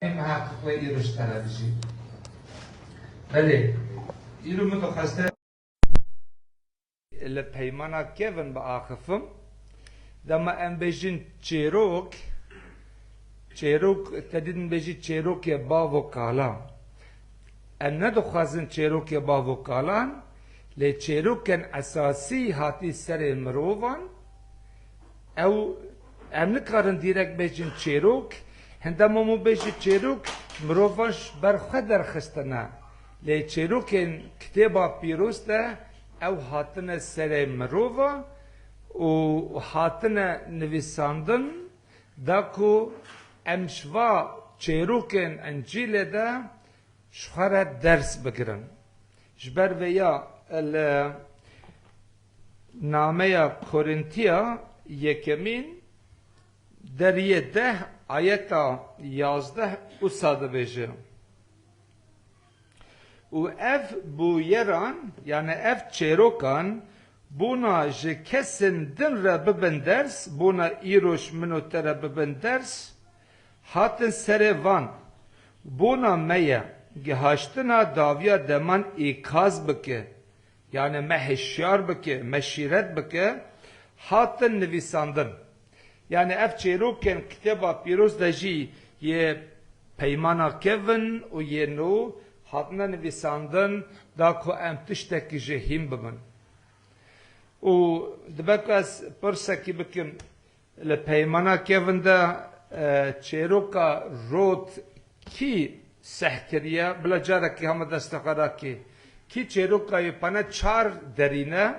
محقق ایروش تلویزی بله ایرو متخصص لپیمانا کیون با آخفم دما ام بیجین چیروک تدین بیجی چیروک باو کالا ام ندخوازن چیروک باو کالان لی چیروکن اساسی هاتی سر مروان او ام نکارن دیرک بیجین چیروک هندما مو بیجی چیروک مروانش برخدر خستنا لی چیروکن کتابا پیروز ده او هاتن سر مروان و هاتن نویساندن داکو امشوا چیروکن انجیل ده شخارا درس بگرن جبر ویا نامه کورنتیا یکمین دریه 10 آیتا 11 و ساده بیجه و اف بو یران یعنی اف چیروکان بونا جه کسن دن را ببن درس بونا ایروش منو تر ببن درس هاتن سر وان بونا میا گهاشتنا داویا دمان ایکاز بکه یعنی مهشیار بکه مشیرت بکه هاتن نویساندن yani ev çeroken kitaba piroz da jî ye peymana kevin û ye nû hatine nivîsandin da ku em tiştekî ji hîn bibin. û dibe ku ez pirsekî bikim li peymana kevin de çêroka rot kî seh kiriye bila carekî hema destexwara kî kî çêrokayê pane çar derîne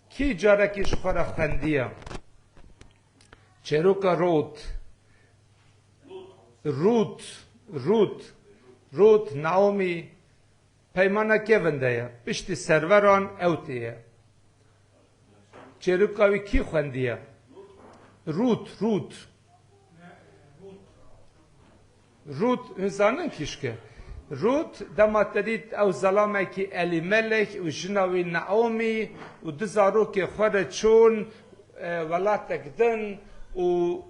kî carekî ji xwe re xwendiye چروکا روت ناومی پیمانا کونده یا پشتی سروران اوتیه چروکاوی کی خوندیه روت انسانن کشکه روت دما تدید او ظلامه کی الی ملک و جناوی ناومی و دزارو که خود چون ولاتک دن و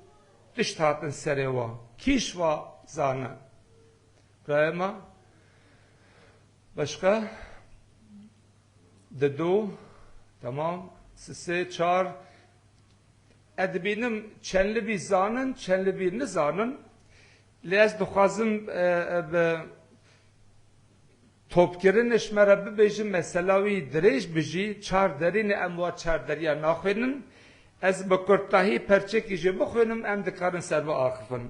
تشت هاتن سره وا کیش وا زانه رایما başka دو tamam سه چار ادبینم چنلی بی زانن چنلی بی نزانن لیز دخوازم به topkirin işmere bibêjim mesela wî dirêj bijî çar derînê em wa çar deriya naxwînin ez bi kurtahî perçekî jê bixwînim em dikarin ser bi axifin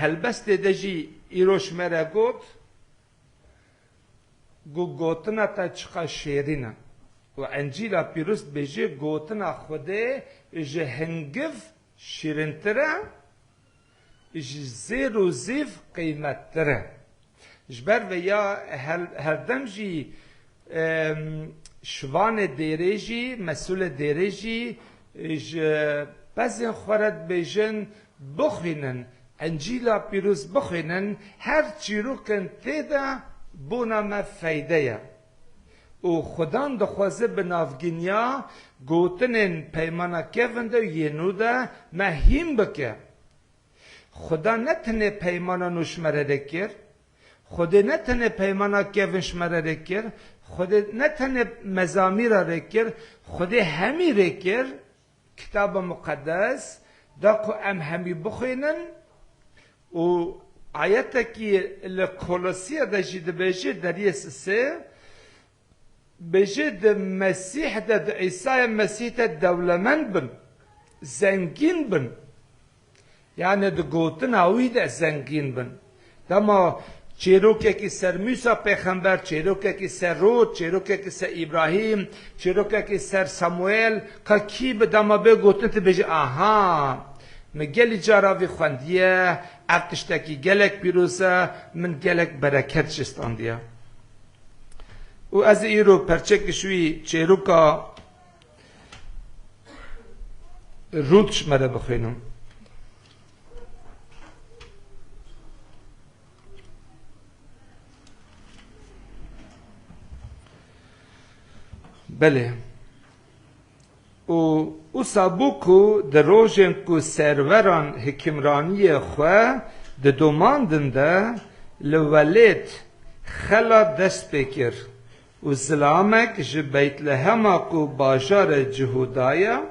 helbestê de jî îroş me re got gotina te çiqa şêrîn e û encîla pîrûz bêjê gotina Xwedê ji hingiv şîrîntir e ji zêr û zîv qîmettir e ji ber vêya herdem jî şivanê dêrê jî mesûlê dêrê jî ji bezên xwe re dibêjin bixwînin encîla pîrûz bixwînin her çîrokin tê de bûna me feyde ye û xudan dixwaze bi navgîniya gotinên peymana kevin de yê nû de me hîn bike خدا نه تنه پیمانا نوشمره دکر خدا نه تنه پیمانا کفنشمره دکر خدا نه تنه مزامیر دکر خدا همی دکر کتاب مقدس دا کو ام همی بخوینن و آیتا کی لکولوسیه دا جید بیجه دریس سه بیجه دا مسیح دا عیسی مسیح دا دولمند بن زنگین بن yani de gotin awi de zengin bin. Dama çerokeki ser Musa peygamber, çerokeki ser Rut, çerokeki ser İbrahim, çerokeki ser Samuel, ka ki be dama be gotin te beji aha. Me geli caravi xwendiye, eftişteki gelek pirosa, min gelek bereket jistandiye. U ez îro perçek şuî çeroka Rut şmere bixwînim. بله او سابوکو در روژن کو سروران حکمرانی خواه ده دوماندن ده لولید خلا دست بکر و زلامک جه بیت لحما کو باجار جهودایا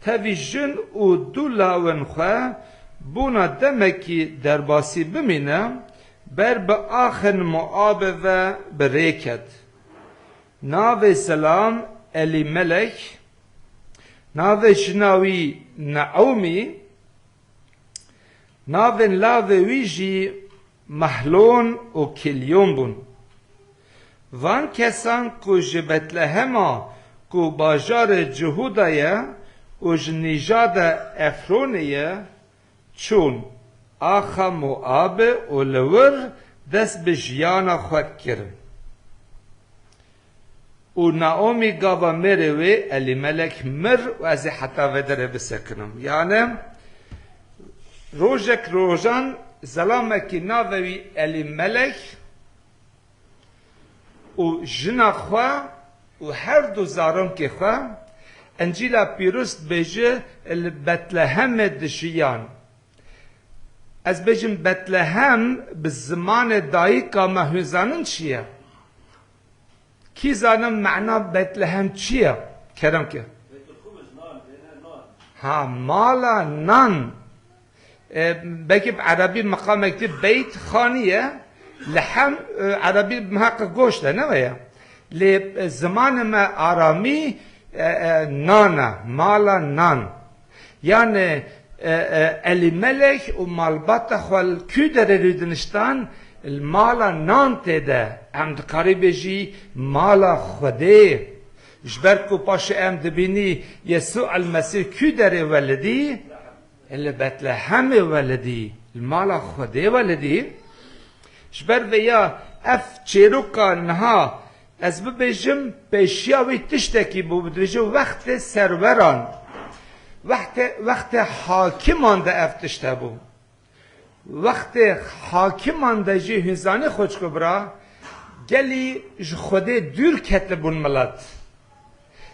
تاوی جن و دو لاون خواه بونا دمکی درباسی بمینه بر به آخر معاب و بریکت ناو سلام الی ملک ناو شناوی نعومی ناو لاو ویجی محلون و کلیون بون وان کسان کو جبت لهما کو باجار جهودایه و جنیجاد افرونیه چون آخا معاب و لور دست به جیانا خود کرن و نعومی گاوا مره وی الی ملک مر و از حتی ودره بسکنم یعنی روژک روژان زلامکی ناوی الی ملک و جنا خواه و هر دو زارم که خواه انجیلا پیروست بیجه بتلهم دشیان از بجم بتلهم به زمان دایکا مهوزانن چیه؟ کی زانم معنا بتلهم چیه؟ کرم که؟ ها مالا نان بگی عربی مقام اکتب بیت خانیه لحم عربی محق گوشته نویه لی زمان ما آرامی نانا مالا نان یعنی الی ملک و مالبات خوال کی در ریدنشتان المالا نان تیده هم دکاری بجی مالا خوده جبرکو پاش ام دبینی یسوع المسیح کی در ولدی اللي بتلهم ولدی المالا خوده ولدی جبر ویا اف چیروکا نها از ببیجم پیشیاوی تشتکی بدرجه وقت سروران وقت حاکمان ده افتشته بو وقت حاکمان ده جه هنزانی خوش کبرا گلی خوده دور کتبون ملت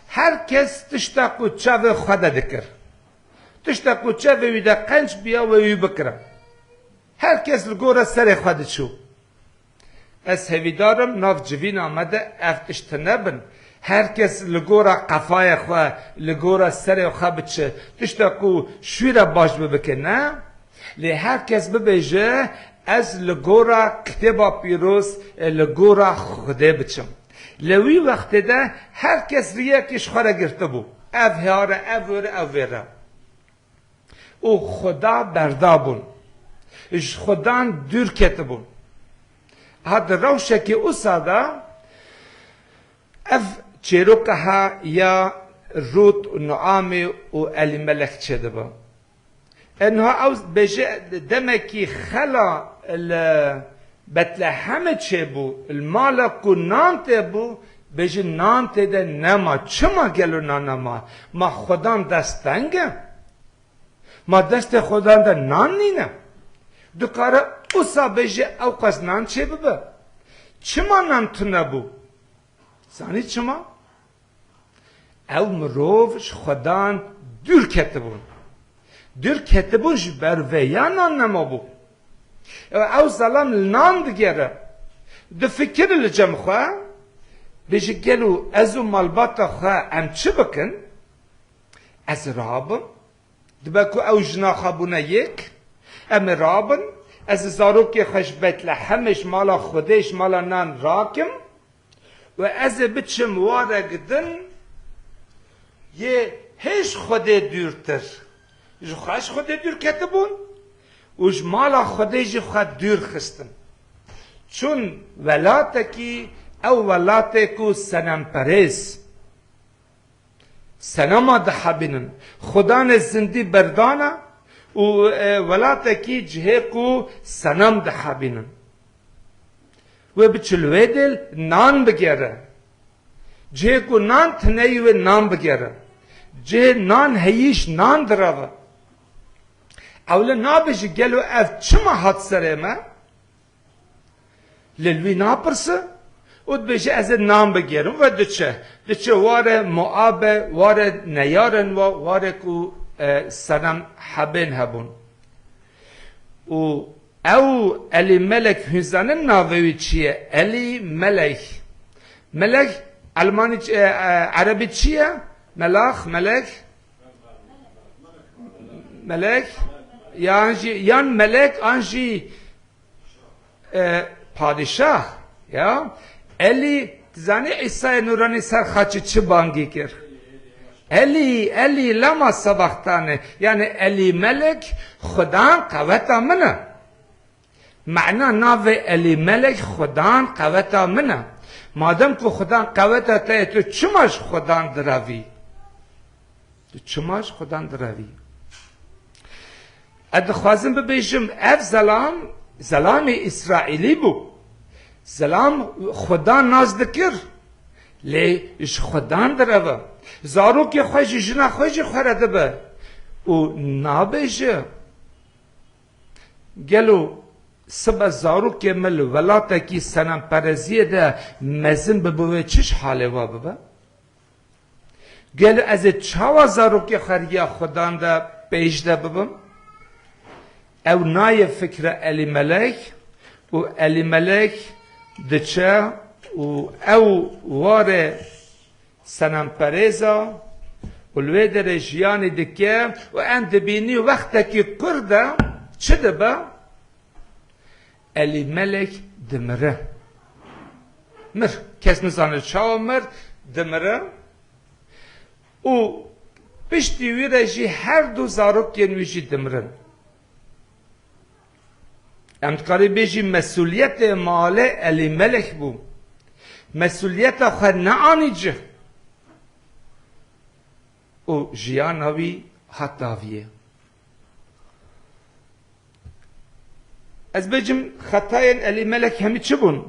هر کس تشتاکو چاو خوده دکر تشتاکو چاو ویده قنج بیا و وی بکره هر کس لگوره سر خوده چو از هویدارم ناف جوین آمده افتشتنه بن هر کس لگورا قفای خواه لگورا سر خواه بچه تشتا کو شویر باش ببکه نه لی هر کس ببیجه از لگورا کتبا پیروز لگورا خوده بچم لوی وقت ده هر کس ریکش خواه گرفته بو او هاره او ویره او خدا بردا بون اش خدان دور کته بون هاد روشکی او ساده اف چیروکها یا روت و نعامی و الی ملک چه دبا انها اوز بجه دمکی خلا بتلهم چه بو المالک و نانت بو بجه نانت ده نما چما گلو نانما ما خدان دستنگه ما دست خدان ده نان نینه دکاره اوسا بجه او قصد نان چه ببه چما نان تنه بو زانی چما او مروفش خدان دور کتبون دور کتبون جبر ویا نان نما بو او ظلام نان دگره ده فکر لجم خواه بجه گلو ازو مالبات خواه ام چه بکن از رابم دبکو او جناخه بونه یک ام رابن از زاروکی خوش بیت لحمش مالا خودش مالا نان راکم و از بچم وارگدن یه هش خوده دورتر جو خوش خوده دور کتبون و جو مالا خودش خود دور خستن چون ولاتکی او ولاتکو سنم پریز سنما ده بینن خدا نزندی بردانه و ولاتکی جهه کو سنم ده بینن و بچلوه دل نان بگیره جهه کو نان تنیوه نان بگیره جهه نان هیش نان دراوه اولا نابجه گلو اف چما حد سره ما للوی ناپرسه او بشه از نام بگیرم و دچه واره معاب واره نیارن و واره کو سنم حبین هبون او علی ملک هنزانه ناوی چیه؟ علی ملک ملک علمانی عربی چیه؟ ملاخ ملک ملک یان ملک آنجی پادشاه یا علی زنی عیسی نورانی سر خاچی چه بانگی کرد علی لما سبختانه یعنی علی ملک خدا قوتا منه معنی ناو علی ملک خدا قوتا منه مادم که خدا قوتا تایی تو چماش خدا دراوی تو چماش خدا دراوی ادخوازم ببیشم اف زلام اسرائیلی بو زلام خدا ناز دکر لیش خدا دراوه زارو که خوش جنا خوش خورده به او نابیشه گلو سبا زارو که مل ولاتا کی سنم پرزیه ده مزن ببوه چش حاله وا ببه گلو از چاوا زارو که خریا خدا ده پیش ده ببم او نای فکر علی ملک و علی ملک دچه او واره سنم پریزا و لوی در جیانی دکه و اند بینی وقتا که کرده چه دبه؟ علی ملک دمره کس نزانه چاو دمره او پشتی ویره جی هر دو زاروک ینویجی دمرن امتقاری بیجی مسئولیت مال علی ملک بو مسئولیت خود نعانی جه او جیانوی حتاویه از بجم خطای علی ملک همی چه بون؟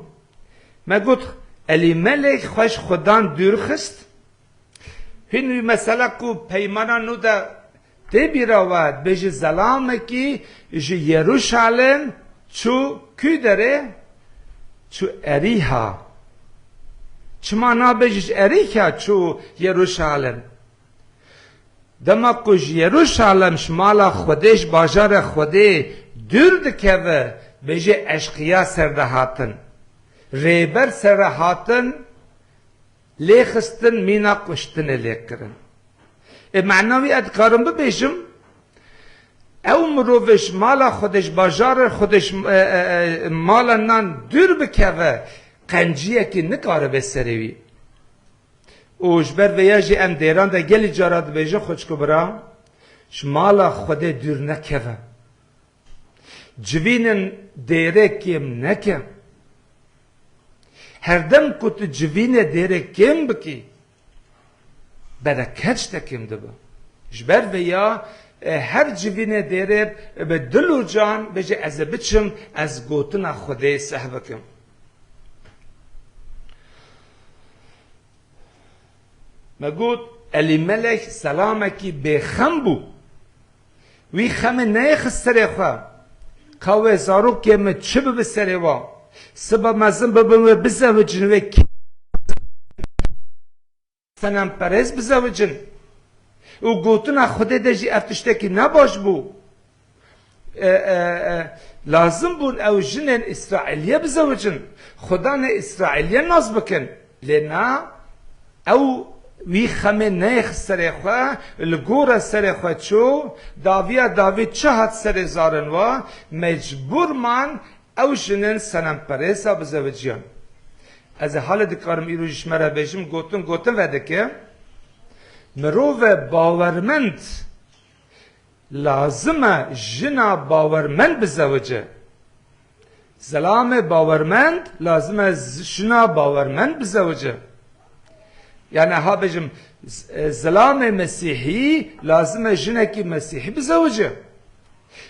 ما گفت علی ملک خوش خدان دور خست هنوی مثلا کو پیمانا نو دا دی بیراود بجی زلامه کی جی یروشالم چو کی داره؟ چو اریها چما نابجیش اریها چو یروشالم دما کش یروشالم شمالا خودش باجار خوده دور دکوه بجی اشقیا سرده هاتن ریبر سرده هاتن لیخستن مینا کشتن لیکرن معناوی ادکارم ببیشم او مروفش مالا خودش باجار خودش مالا نان دور بکوه قنجیه که نکاره بسروی اوش بر ویاجی ام دیران ده گلی جاراد بیجه خوشکو برا شمالا خوده دور نکوه جوینن دیره کم نکم هر دم کت جوین دیره کم بکی برکتش تکم دبا جبر ویا هر جوین دیره به دل و جان بجه از بچم از گوتن خوده صحبکم مگود علی ملک سلامکی بخم بو وی خم نیخستره خواه کاوه زارو که من چه بسره وا سبا مزن ببنوه بزوجن و سنم پرز بزوجن و گوتون خوده دجی افتشته که نباش بو لازم بون او جنن اسرائیلیه بزوجن خدا نه اسرائیلیه ناز بکن لینا او وی خمه نیخ سر خواه لگور سر خواه چو داوید چه هات سر زارن و مجبور من او جنن سنم پریسا بزوجیان از حال دکارم ایرو جشمره بیشم گوتن وده که مروو باورمند لازمه جنا باورمند بزوجه زلام باورمند لازمه جنا باورمند بزوجه یعنی ها بجم زلام مسیحی لازمه جنکی مسیحی بزوجه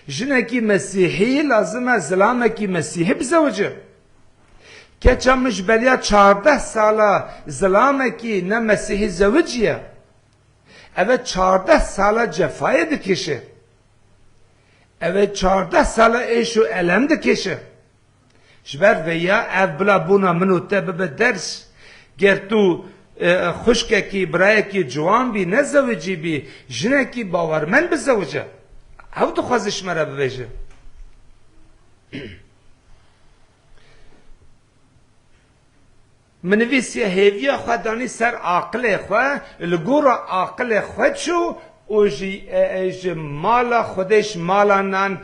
جنکی مسیحی لازمه زلامکی مسیحی بزوجه که چمش بلیا 14 ساله زلامکی نه مسیحی زوجیه اوه 14 ساله جفای دکشه اوه 14 ساله ایشو علم دکشه جبر ویا اف بلا بونا منو تبب درس گر تو خشکه کی برای کی جوان بی نزوجی بی جنه کی باورمن بزوجه او تو خوازش مرا ببیجه منویسی هیویا خدانی سر عقل خواه لگورا عقل خود شو و جی مالا خودش مالا نان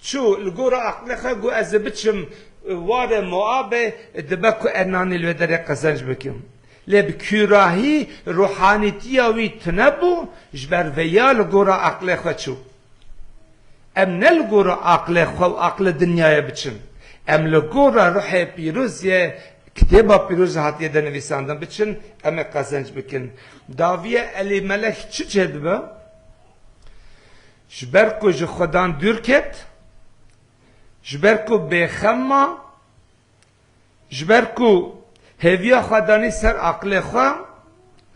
شو لگورا عقل خواه گو از بچم وار معابه دبکو ارنانی الودر قزنج بکم لب کراهی روحانیتی وی تنبو جبر ویا لگورا عقل خود شو ام نلگورا عقل خود عقل دنیای بچم ام لگورا روح پیروزیه کتابا پیروز هاتیه دنویساندن بچن ام قزنج بکن داویه علی ملک چی چه دبا؟ جبرکو جو خدان دور کت جبرکو بخما جبرکو هویا خدانی سر عقل خوا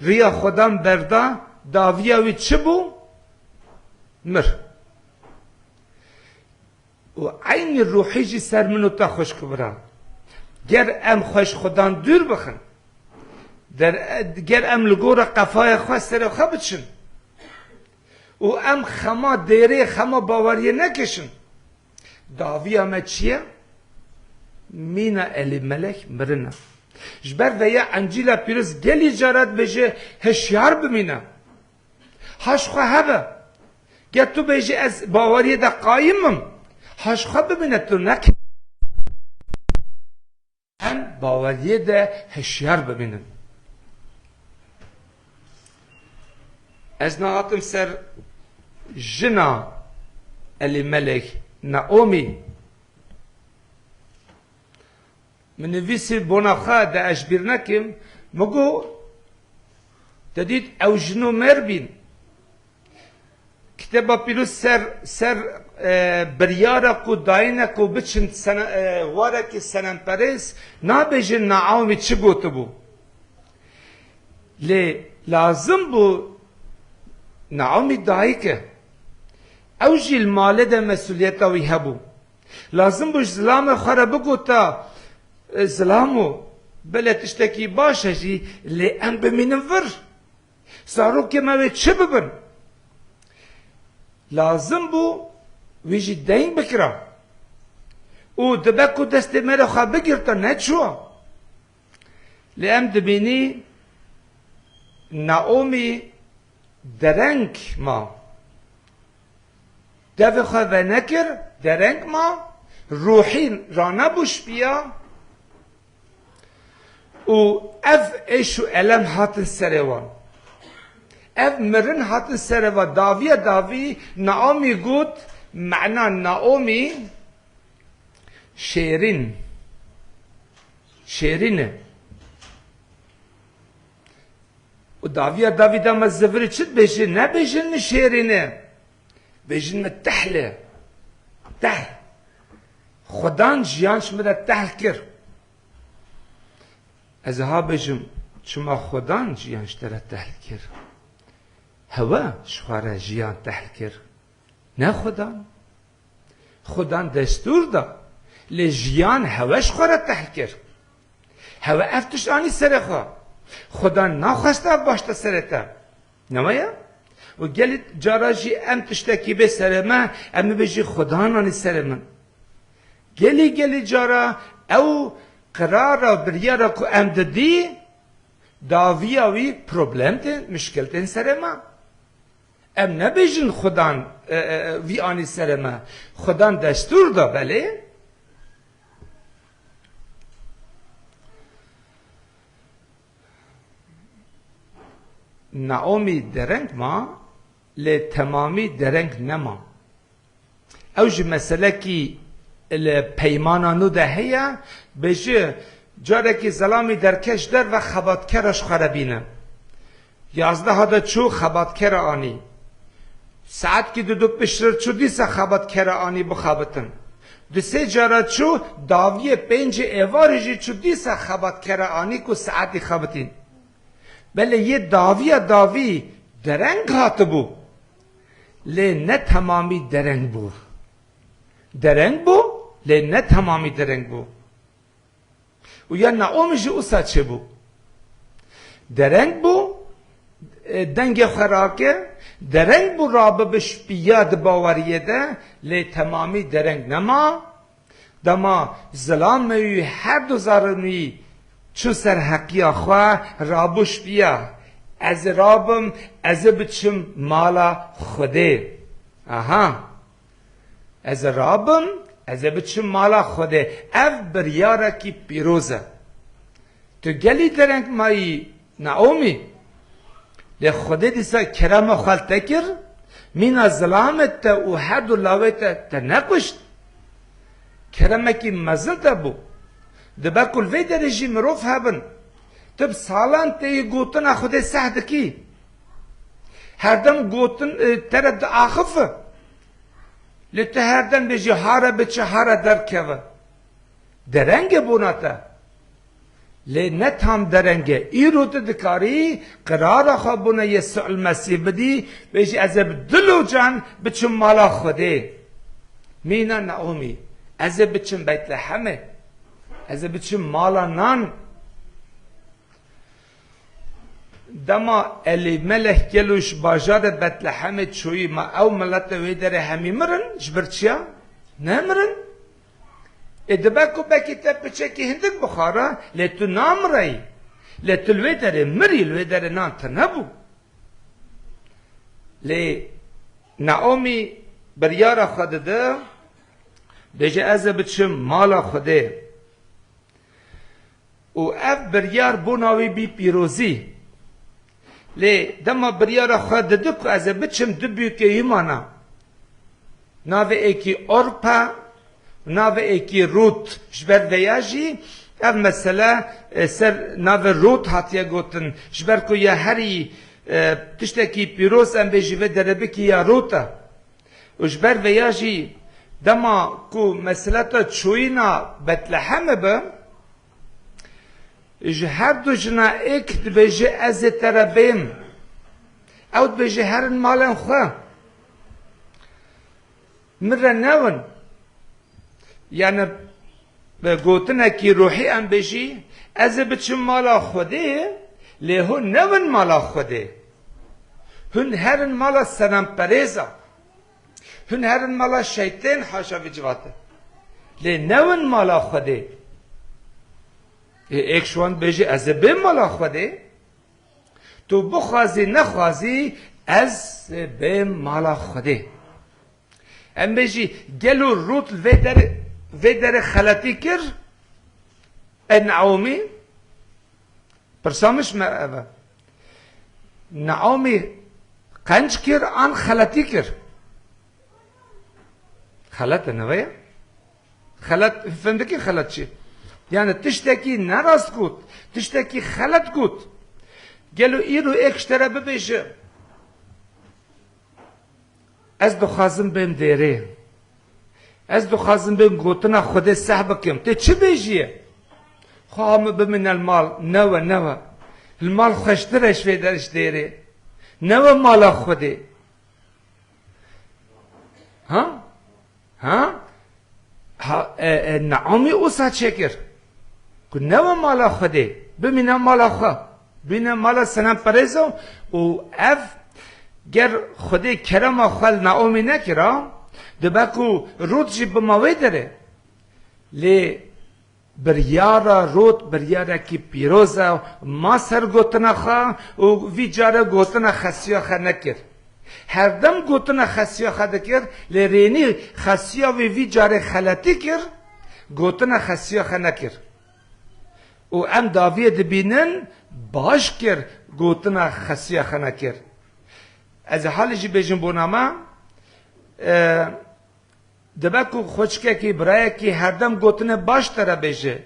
ریا خدان بردا داویه وی چه بو؟ مر و عین روحی جی سر منو تا خوش کبرا گر ام خوش خدان دور بخن گر ام لگور قفای خواه سر خواه بچن و ام خما دیره خما باوریه نکشن داوی همه چیه؟ مینا الی ملک مرنه جبر ویا انجیلا پیروز گلی جارت بجه هشیار بمینه هاش خواه هبه گر تو بجه از باوریه دا قایمم هاش خواه ببینه تو نکن هم باوریه ده هشیار ببینن از نهاتم سر جنا الی ملک نعومی من نویسی بوناخا ده اشبیر نکم مگو تدید او جنو مر بین کتابا پیروز سر بریارا کو داینه کو بچن واره که سنن پریس نابیجن نعومی چه گوتو بو لازم بو نعومی دایی که او جی المال ده مسئولیت اوی هبو لازم بو زلام خوره بگو تا زلامو بله تشتکی باشه جی ام بمینم ور سارو که موی چه ببن لازم بو ویجی دین بکرا او دبکو دست میره خواه بگیر تا نچوا لیم دبینی نعومی درنگ ما دو خواه و نکر درنگ ما روحی رانا بوش بیا او اف ایشو علم هاتن سروان اف مرن هاتن سروان داوی نعومی گود معنى نعومی شیرینه و داوی دا مزفری چید بیشن نه بیشن شیرینه بیشن تحله تحل خدان جیانش مده تحل کر از ها بیشم چما خدان جیانش داره تحل کر هوا شخواره جیان تحل کر نه خدان دستور دا لجیان هواش خوره تحل کر هوا افتش آنی سر خواه خدا نخواسته باشته سرته نمایا و گلی جاراجی ام تشتکی به سر من ام بجی خدا نانی سر من گلی جارا او قرارا بریارا کو ام ددی داویاوی پروبلم تن مشکل تن سر من ام نبیجن خدا وی آنی سر من خدا دستور دا بله نعومی درنگ ما لتمامی درنگ نما اوج مسئله کی پیمانانو ده هیا بشه جاره کی زلامی درکش در و خباتکرش خرابینه 11 هاده چو خباتکر آنی ساعت کی دو پشتر چو دیسا خباتکر آنی بخابتن دو سه جاره چو داوی 5 ایوارجی چو دیسا خباتکر آنی کو ساعتی خابتین بله یه داوی درنگ هات بو لی نه تمامی درنگ بو لی نه تمامی درنگ بو و یا نعومی جی اوسا چه بو درنگ بو دنگ خراکه درنگ بو رابه بش بیاد باوریه ده لی تمامی درنگ نما دما ظلاموی هر دو زارنوی چو سر حقی خواه رابوش بیا از رابم از بچم مالا خوده آها از رابم از بچم مالا خوده اف بریاره کی پیروزه تو گلی درنگ مایی نعومی لی خوده دیسا کرم خالته کر من ظلامت تا او هر دو لاویت تا نکشت کرمه کی مزل تا بو دبا کل وی درجی مروف هبن تب سالان تی گوتن خود سهد کی هر دم گوتن ترد آخفه لته هر دم بجی هاره بچه هاره در که درنگ بوناتا لی نتام درنگه ای رو دکاری قرار خوابونه یسوع المسیح بدی بجی از دلو جان بچه مالا خوده مینا نعومی از بچم بیت لحمه از بچم مالا نان دما الی ملک گلوش باجار بیت لحمه چوی ما او ملت ویدره همی مرن جبر چیا؟ نمرن ادباکو بکی تب چکی هندک بخارا لیتو نام رای لیتو الویدره مری الویدره نان تنبو لی نعومی بریار خود ده بجه از بچم مالا خوده او اف بریار بوناوی بی پیروزی لی دما بریار خود ده که از بچم دبیو که ایمانا ناوه ایکی اورپا ناوه ایکی روت جبر ویاجی اف مثلا سر ناوه روت هاتیه گوتن جبر که یا هری تشتکی پیروز ام بیجی و دربه که یا روتا و جبر ویاجی دما کو مسئلتا چوینا بتلحم با هر دو جنا ایک بجه از تربیم او بجه هرن مالن خواه مره نون یعنی گوتنه کی روحی ام بجی از بچم مالا خوده لیهو نون مالا خوده هن هرن مالا سنم پریزا هن هرن مالا شیطان حاشا وجواته لی نون مالا خوده ایک شوان بیجی از بیم مالا خوده تو بخوازی نخوازی از بیم مالا خوده ام بیجی گلو روت وی در خلطی کر نعومی پرسامش ما اوه نعومی قنج کر آن خلطی کر خلط نویا خلط فهمده که خلط چی یعنی تشتکی نراست کود تشتکی خلط کود گلو ای رو اکشتره ببیشه از دخوازم بیم دیره از دخوازم بیم گوتنا خود صحبه کم تی چی بیجیه خواه بمن المال نوه المال خوشترش ویدرش دیره نوه مالا خوده ها نعومی اوسا چکر که نوه مالا خوده بمینه مالا خواه بینه مالا سنم پریزو و اف گر خوده کرم خوال نعومی نکرا دبکو رود جی بماوی داره لی بریارا رود بریارا کی پیروزا ما سر گوتنا خواه و وی جاره گوتنا خسیا خواه نکر هر دم گوتنا خسیا خدا کر لرینی خسیا وی جاره خلطی کر گوتنا خسیا خدا نکر و ام داویه دبینن باش کر گوتنا خسیا خدا نکر از حال جی بیجن بوناما دبکو خوشکه کی برای کی هر دم گوتنه باش تره بیجه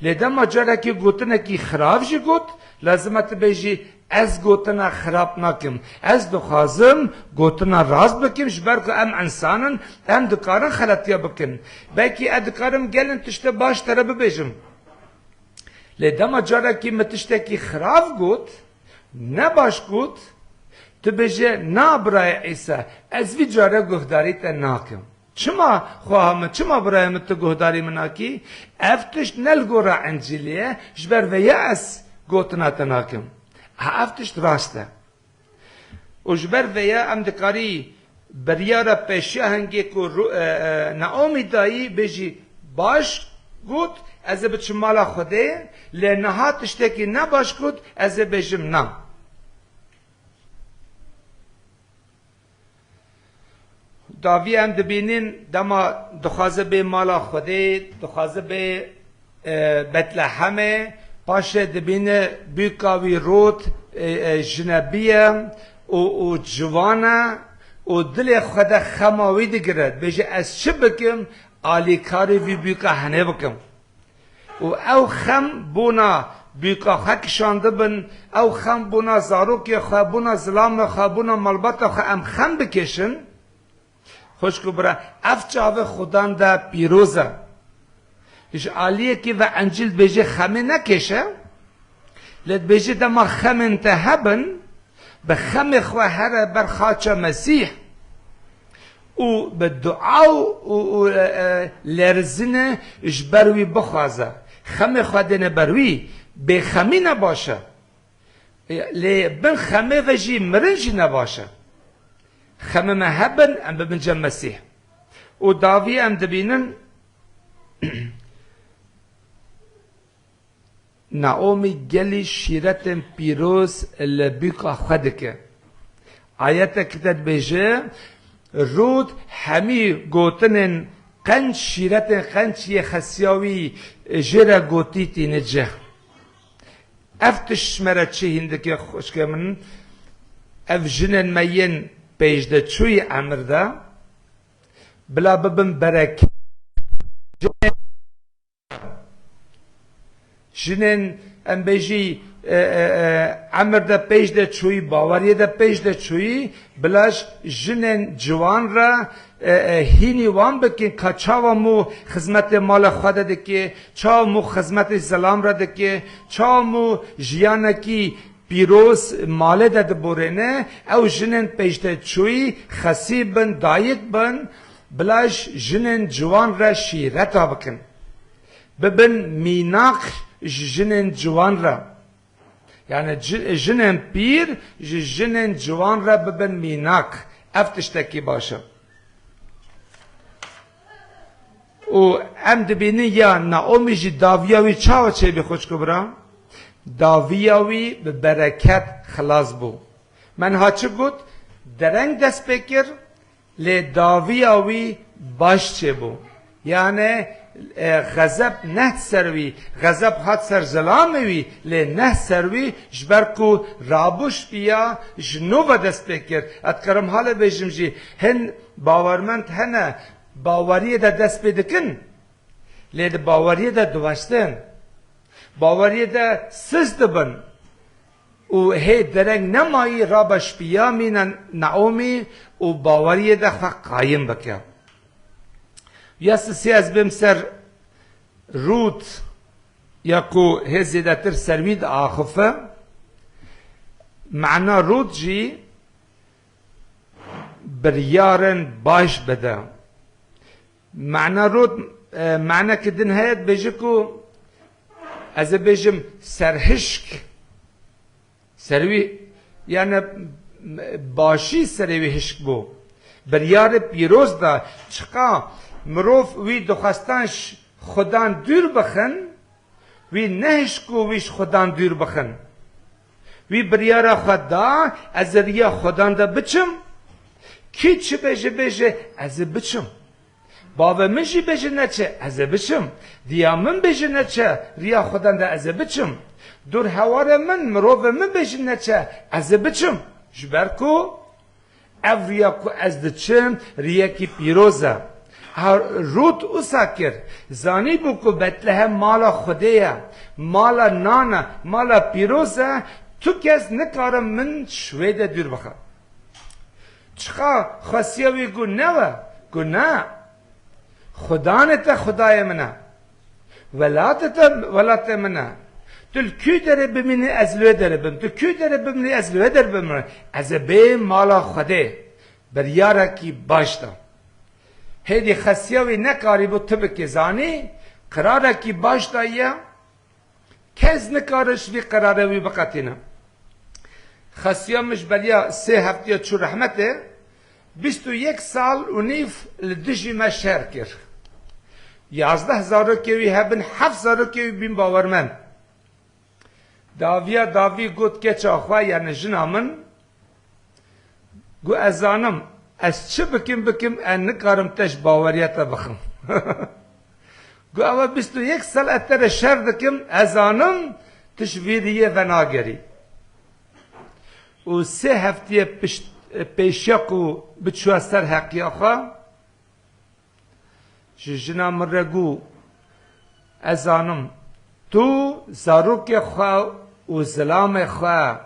لیدم مجاره کی گوتنه کی خراب جی گوت لازمت بیجی از گوتنا خراب نکم از دخوازم گوتنا راز بکم شبر که ام انسانن ام دکارن خلطیا بکن بلکه ادکارم گلن تشته باش تره ببیجم لیدم جاره کی متشته کی خراب گوت نباش گوت تو بجه نا برای عیسی از وی جاره گهداری تا ناکم چما خواهم چما برایم تو گهداری مناکی افتش نلگورا انجیلیه جبر ویا اس گوتنا تناکم افتش راسته و جبر ویا ام دکاری بریارا پیشی هنگی که نامی دایی بجی باش گوت از بچه مالا خوده لنها تشتکی نباش گوت از بجم نه داوی هم دبینین دما دخوازه به مالا خوده دخوازه به بتلحمه پاشه دبینه بیکاوی روت جنبیه و جوانه و دل خود خماوی دگرد بجه از چه بکم آلی کاری وی بیکا هنه بکم و او خم بونا بیکا خکشانده بن او خم بونا زاروکی خواه بونا ظلام خواه بونا ملبات خواه ام خم بکشن خوش که برا افچاوه خودان دا پیروزه ایش آلیه که و انجیل بیجه خمه نکشه لید بیجه دا ما خم انتهبن به خم خواه هر بر خاچه مسیح و به دعا و لرزنه اش بروی بخوازه خم خودن بروی به خمی نباشه لی بن خمه وجی مرنجی نباشه خمه مهبن ام ببنجا مسیح و داوی ام دبینن ناومی گلی شیرت پیروز لبیکا خودکه آیت کتت بیجه رود همی گوتنن قنچ شیرت قنچ یه خسیاوی جره گوتی تینجه افتش مرا چه هندکه خوشکه من اف جنن مین پیجده چوی امر ده بلا ببن برک جنن ام بیجی امر ده پیجده چوی باوری ده پیجده چوی بلاش جنن جوان را هینی وان بکن که چاوا مو خدمت مال خود دکی چاوا مو خدمت سلام را دکی چاوا مو جیانکی پیروز ماله ده بورنه او جنن پیشته چوی خسی بن دایک بن بلاش جنن جوان را شیرتا بکن ببن میناق جنن جوان را یعنی جنن پیر جنن جوان را ببن میناق افتشتکی باشه و ام دبینی یا ناومی جی داویاوی چاو چه بی خوش کبرا داویاوی به برکت خلاص بو من ها چه گود درنگ دست بکر لی داویاوی باش چه بو یعنی غضب نه سروی غضب هات سر ظلاموی لی نه سروی جبرکو رابوش بیا جنو و دست بکر اتکرم حال بیجم جی هن باورمند هنه باوریه ده دست بدکن لی ده باوریه ده دوشتن باوریه ده سز دبن و هی درنگ نمایی رابش بیا مینن نعومی و باوریه ده خواه قایم بکر یاسسی از بیم سر روت یا کو هزیده تر سروید آخفه معنا روت جی بریارن باش بده معنا روت معنا کدن هید بیجه کو از بیجم سرهشک سروی یعنی باشی سروی هشک بو بریار پیروز دا چقا مروف وی دخستانش خودان دور بخن وی نهش کو ویش خودان دور بخن وی بریارا خدا از ریا خودان دا بچم کی چه بجه بجه از بچم بابا منجی بجه نچه از بچم دیا من بجه نچه ریا خودان دا از بچم دور هوار من مروف من بجه نچه از بچم جبر کو او ریا کو از دچم ریا کی پیروزه روت اوسا کر زانی بو کو بتلهم مالا خودیه مالا نانا مالا پیروزه تو کس نکارم من شویده دور بخواه چخا خاصیوی گو نوه گو نه خدانتا خدای منه ولاتتا ولات منه تو کی داره ببینی از لوه داره بم تو کی داره ببینی از لوه داره بم از به مالا خوده بریاره کی باشتا هیدی خسیوی نکاری بو تبکی زانی قراره کی باش دایه کس نکارش وی قراره وی بقاتینه خسیامش بریا 3 هفته چو رحمته 21 سال و نیف لدجی ما شهر کر 11 زاروکی هبن 7 زاروکی بین باورمن داوی گوت که چاخوا یعنی جنامن گو ازانم از چه بکم ان نکارم تش باوریت بخم گو اول 21 سال اتر شهر دکم ازانم تشویریه و ناگری و 3 هفته پیشکو بچو سر حقی آخوا جنام رگو ازانم تو زاروک خوا و زلام خوا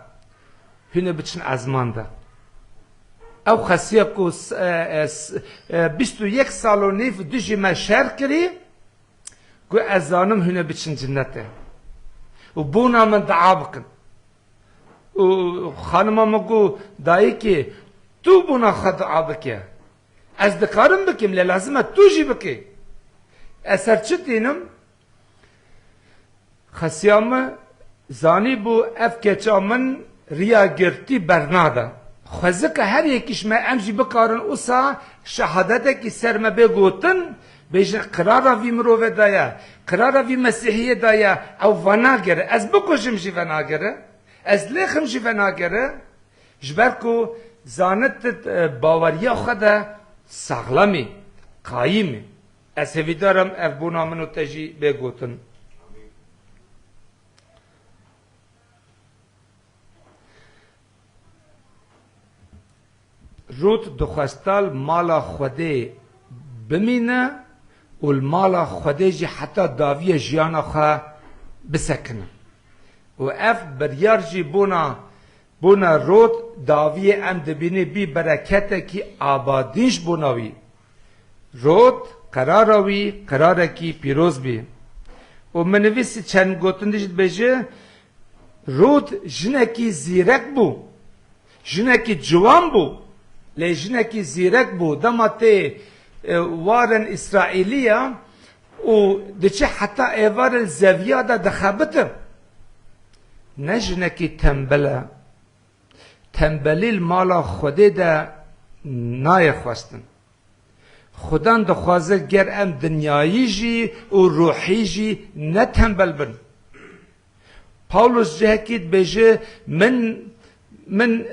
هنه بچن ازمانده او خسیه کو 21 سال و نیف دیجی ما شهر کری گو ازانم هنه بچن جنته و بونا من دعا بکن و خانمم گو دایی که تو بونا خود دعا بکه از دکارم بکیم لازمه تو جی بکی اثر چه دینم خسیام زانی بو اف کچا من ریا گرتی برناده خوزه که هر یکیش ما امجی بکارن اوسا شهادته کی سر ما بگوتن بیشن قرار وی مروه دایا قرار وی مسیحیه دایا او وناگره از بکشم جی وناگره از لیخم جی وناگره جبرکو زانت باوریا خدا ساغلامی قایمی از هویدارم اف بونا منو تجی بگوتن روت دخواستال مالا خوده بمینه و المالا خوده جی حتی داوی جیانا خواه بسکنه و اف بریار جی بونا روت داوی ام دبینه بی برکته کی آبادیش بوناوی روت قراره کی پیروز بی و منویسی چند گوتن دیشت بجه روت جنه کی زیرک بو جنه کی جوان بو لیجنه کی زیرک بو دماته وارن اسرائیلیا و دچه حتی ایوار الزویه دا دخابته نجنه کی تنبلی المالا خوده دا نای خواستن خودان دخوازه گر ام دنیایی جی و روحی جی نه تنبل بن پاولوس جهکید بجه من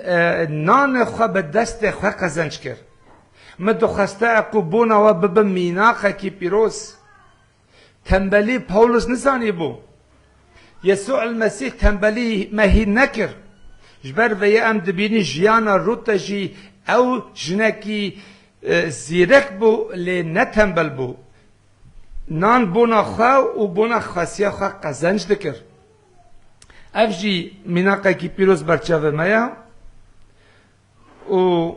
نان خوا به دست خوا قزنج کرد من دخواسته اکو بونا و ببن میناقه کی پیروز تنبلی پاولوس نزانی بو یسوع المسیح تنبلی مهی نکر جبر و یه ام دبینی جیانا روتا جی او جنکی زیرک بو لی نتنبل بو نان بونا خوا و بونا خاصیه خوا قزنج دکر اف جی میناقه کی پیروز برچاوه مایا و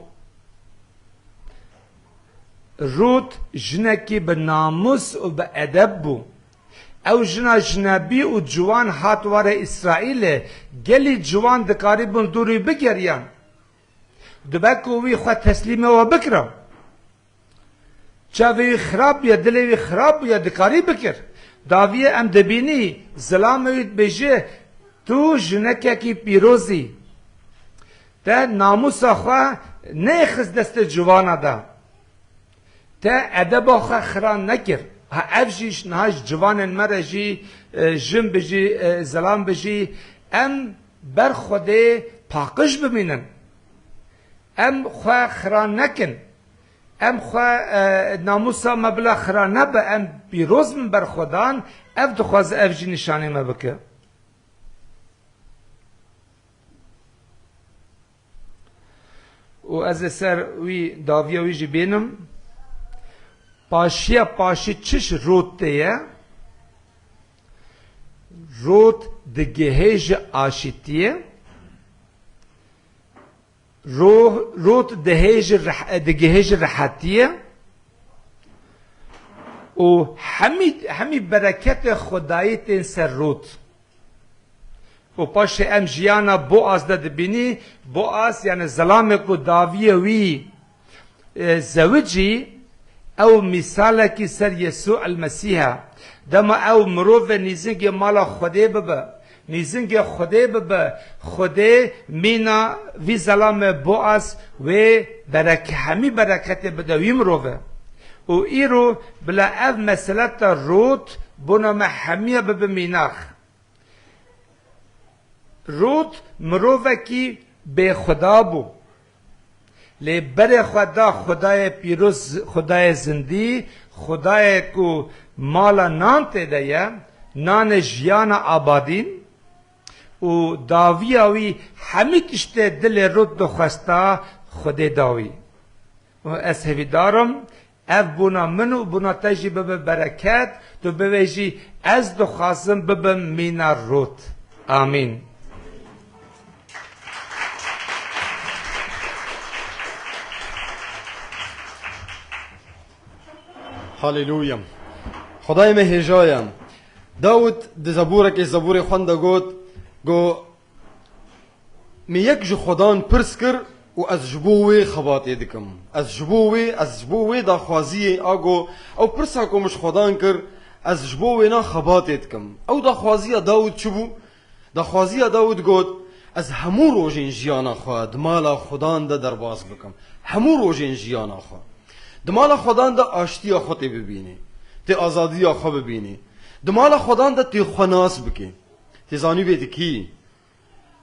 روت جنکی به ناموس و به ادب بو او جنا جنبی و جوان هاتوار اسرائیل گلی جوان دکاری بون دوری بگریان دبکو وی خود تسلیم و بکرم چاوی خراب یا دلوی خراب یا دکاری بکر داوی ام دبینی زلاموید بجه تو جنکه کی پیروزی تا ناموس خواه نیخز دست جوانا دا تا ادب خواه خران نکر اف جیش نهاش جوان مره جی جم بجی زلام بجی ام بر خوده پاکش ببینن ام خواه خران نکن ام خواه ناموسا مبلا خران نبه ام پیروز من بر خودان اف دخواز اف جی نشانه ما بکه و از سر وی داویا وی جی بینم پاشی چش روت تیه روت دگهیج آشیتیه روت دگهیج رحتیه و همی برکت خدایی تین سر روت و پاش ام جیانا بوآز ده دبینی بوآز یعنی زلام کو داویه وی زوجی او مثالك سر يسوع المسيح دما او مروف نيزنگ مالا خده ببه نيزنگ خده ببه خده مينا في ظلام بوعز و بركة همي بركة بدوي مروفه و ايرو بلا اف مسألة روت بنا محمية ببه ميناخ روت مروفه کی به خدا بو لی بر خدا خدای پیروز خدای زندی خدای کو مالا نان تدیا نان جیان آبادین و داوی آوی همی تشته دل رود دخستا خود داوی و از هویدارم اف بونا منو بونا تجی ببه برکت تو بویجی از دخواستم ببه مینا رود آمین هاليلويا خدای مهجایم داود د زبورك زبور خونده گو می یک جو خدان پرسکر و از جبوی خباتی دکم از جبوی دا خوازی آگو او پرسا کو مش خدان کر از جبوی نا خباتی دکم او دا خوازی داود چبو دا خوازی داود گوت از همو روژین جیانا خواه دمالا خدان دا درباز بکم همو روژین جیانا خواه دمالا خدان دا آشتی خودی ببینی تی آزادی خود ببینی دمالا خدان دا تی خناس بکی تی زانی بیت کی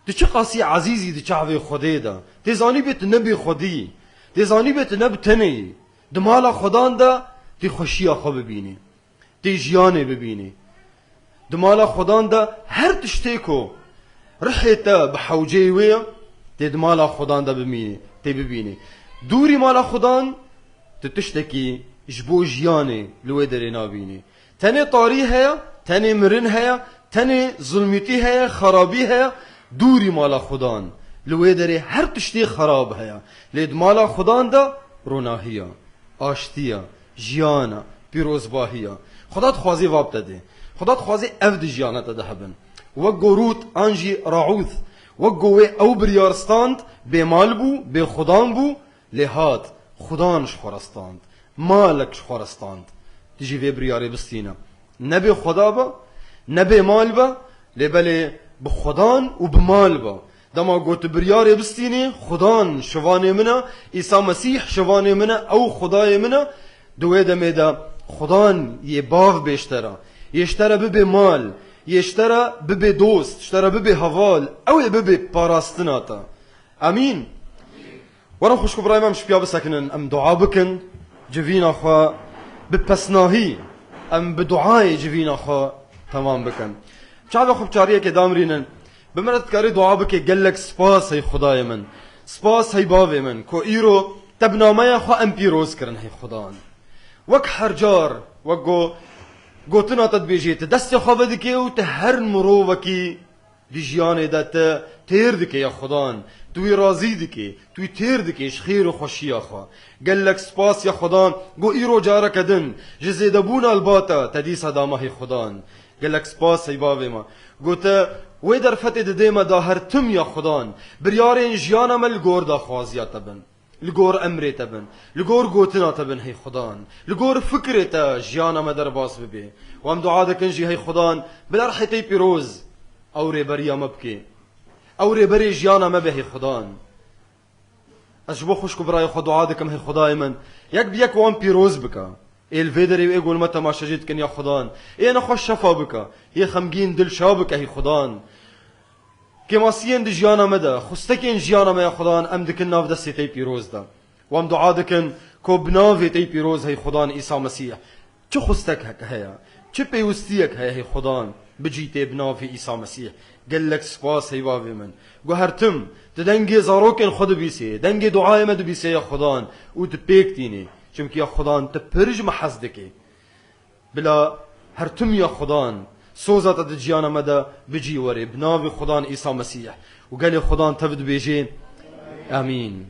تی چه قاسی عزیزی تی چعوی خودی دا تی زانی بیت نبی خودی تی زانی بیت نب تنی دمالا خدان دا تی خوشی خود ببینی تی جیانی ببینی دمالا خدان دا هر تشتی کو رحیتا بحوجی ویا تی دمالا خدان دا ببینی دوری مالا خدان تشتكي جبو جياني لوي دري نابيني تاني طاري هيا تاني مرن هيا تاني ظلمتي هيا خرابي هيا دوري مالا خدان لوي دري هر تشتي خراب هيا ليد مالا خدان دا روناهيا آشتيا جيانا بيروزباهيا خدات خوازي وابتا دي خدات خوازي افد جيانا تدهبن وقو روت انجي راعوث وقو او بريارستاند بمال بو بخدان بو لهات خدانش خورستاند مالکش خورستاند تجي في برياري بستينا نبي خدا با نبي مال با لبالي بخدان و بمال با دما قوت برياري بستيني خدان شواني منا عيسى مسيح شواني منا او خداي منا دوه دمي دا خدان يباغ بيشترى يشترى ببي مال يشترى ببي دوست يشترى ببي هوال او ببي باراستناتا امين ورم خوشكو براي ما مش بيا بسكنن ام دعاء بكن جفينا خوا ببسناهي ام بدعاء جفينا خوا تمام بكن شعب خو بچاريه كي دامرينن بمرت كاري دعاء بكي قالك سپاس هي خداي من سپاس هي باوي من كو ايرو تبنامه خوا ام بيروز كرن هي خدان وك حرجار وقو قوتنا تدبيجيت دست خوا بدكي وتهر مرووكي دي جياني دات تير دكي يا خدان توی راضی دکی توی تیر دکیش خیر و خوشی آخوا قال لك سپاس يا خدان قو ايرو جارك دن جزيدبونا الباتا تدي صدامه هي خدان قال لك سپاس هي بابي ما قلت ويدر فتد ديما دا هرتم يا خدان بريارين جيانا مل غور دا خوازيا تبن لغور امري تبن لغور قوتنا تبن هي خدان لغور فكرتا جيانا مدر باس ببي وام دعادك انجي هي خدان بلرحتي بيروز اوري بريا مبكي او ريبري جيانا ما به خدان اجبو خوشكو براي خدو عادكم هي خداي من يك بيك وان بيروز بكا الفيدري يقول متى ما شجيتكن يا خدان انا خوش شفا بكا هي خمجين دل شابك هي خدان كما سين دي جيانا مدى خستكين جيانا ما يا خدان ام دكن ناف دستي تي بيروز دا وام دعادكن كو بنافي تي بيروز هي خدان عيسى مسيح چو خستك هك هيا چه بيوستيك هي خدان بجيتي بنافي عيسى مسيح قال لك سپاس هي بابي من قو هرتم تدنگي زاروكن خود بيسي دنگي دعاي مد بيسي يا خدان و تبيكتيني چمك يا خدان تبرج محزدكي بلا هرتم يا خدان سوزات دجيانا مدى بجي وري بنابي خدان عيسى مسيح وقال يا خدان تبد بيجين امين